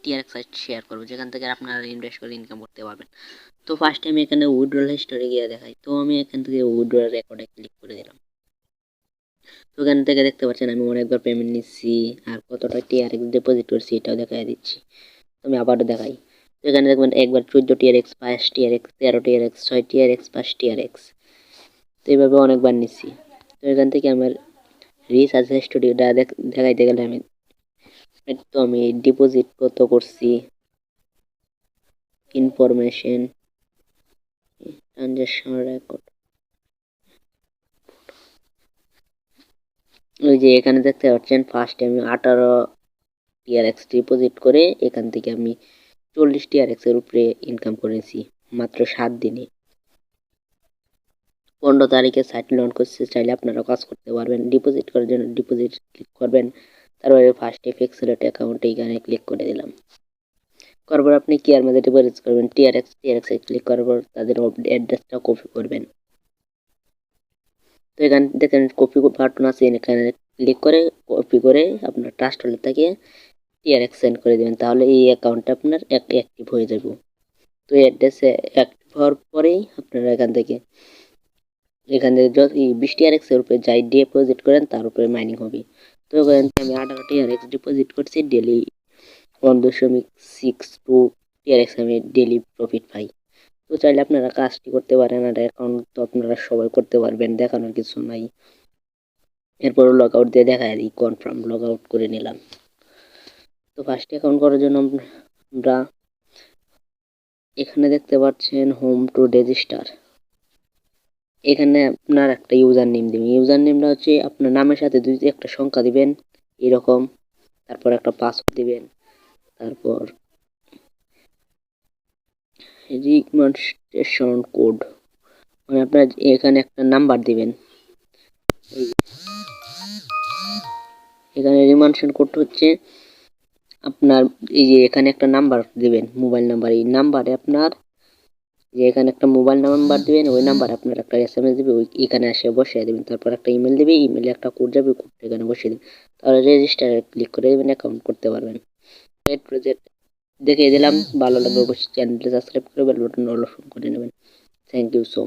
TRX site share করবো, যেখান থেকে আপনারা ইনভেস্ট করে ইনকাম করতে পারবেন। তো ফার্স্ট আমি এখানে উইথড্রল হিস্টোরি গিয়ে দেখাই। তো আমি এখান থেকে উইথড্রল রেকর্ডে ক্লিক করে দিলাম। তো এখান থেকে দেখতে পাচ্ছেন আমি অনেকবার পেমেন্ট নিচ্ছি আর কতটা টিআরএক্স ডিপোজিট করছি এটাও দেখাই দিচ্ছি। আমি আবারও দেখাই। তো এখানে দেখবেন একবার 14 TRX, 5 TRX, 13 TRX, 6 TRX, 5 TRX. তো এইভাবে অনেকবার নিচ্ছি। তো এখান থেকে আমার রিসার্চ হিস্টোরিটা দেখাইতে গেলে আমি ডিপোজিট কত করছি, ইনফরমেশন, ট্রানজাকশন রেকর্ড, ওই যে এখানে দেখতে পাচ্ছেন ফার্স্টে আমি 18 টিআরএক্স ডিপোজিট করে এখান থেকে আমি 40 টিআরএক্স এর উপরে ইনকাম করেছি মাত্র 7 দিনে। 15 তারিখে সাইট লঞ্চ করছে, চাইলে আপনারা কাজ করতে পারবেন। ডিপোজিট করার জন্য ডিপোজিট ক্লিক করবেন, তারপরে ফার্স্টে ফিক্সড অ্যাকাউন্ট এইখানে ক্লিক করে দিলাম। করার পর আপনি কি এর মধ্যে ডিপোজিট করবেন টিআরএক্স এ ক্লিক করার পর তাদের অ্যাড্রেসটা কপি করবেন। তো এখানে দেখেন কপি বাটন আছে, এখানে ক্লিক করে কপি করে আপনার ট্রাস্ট ওয়ালেট থেকে টিআরএক্স সেন্ড করে দেবেন, তাহলে এই অ্যাকাউন্টটা আপনার অ্যাক্টিভ হয়ে যাবে। তো অ্যাড্রেসে অ্যাক্টিভ হওয়ার পরেই আপনারা এখানে যত 20 টিআরএক্স এর উপরে যাই ডিপোজিট করেন তার উপরে মাইনিং হবে। তো এখানে আমি 18 টিআরএক্স ডিপোজিট করছি, ডেলি 1.62 টিআরএক্স আমি ডেলি প্রফিট পাই। তো চাইলে আপনারা কাজটি করতে পারেন, আর অ্যাকাউন্ট তো আপনারা সবাই করতে পারবেন, দেখানোর কিছু নাই। এরপর লগ আউট দিয়ে দেখা দিই, কনফার্ম লগ আউট করে নিলাম। তো ফার্স্ট অ্যাকাউন্ট করার জন্য আমরা এখানে দেখতে পাচ্ছেন হোম টু রেজিস্টার। এখানে আপনার একটা ইউজার নেম দিবেন। ইউজার নেমটা হচ্ছে আপনার নামের সাথে একটা সংখ্যা দিবেন এরকম, তারপর একটা পাসওয়ার্ড দিবেন, তারপর রিকমেন্ডেশন কোড, মানে আপনার এখানে একটা নাম্বার দিবেন। এখানে রিমান্ডেশন কোড হচ্ছে আপনার এই যে এখানে একটা নাম্বার দিবেন, মোবাইল নাম্বার। এই নাম্বারে আপনার যে এখানে একটা মোবাইল নাম্বার দিবেন, ওই নাম্বার আপনার একটা এসএমএস দিবে, ওই এখানে এসে বসিয়ে দেবেন। তারপর একটা ইমেল দিবে, ইমেলে একটা কোড যাবে, কোডটা এখানে বসিয়ে দেবেন। তাহলে রেজিস্টারে ক্লিক করে দেবেন, অ্যাকাউন্ট করতে পারবেন। এই প্রজেক্ট দেখিয়ে দিলাম, ভালো লাগবে অবশ্যই চ্যানেলটা সাবস্ক্রাইব করে বেল বাটন অল অন করে নেবেন। Thank you so much.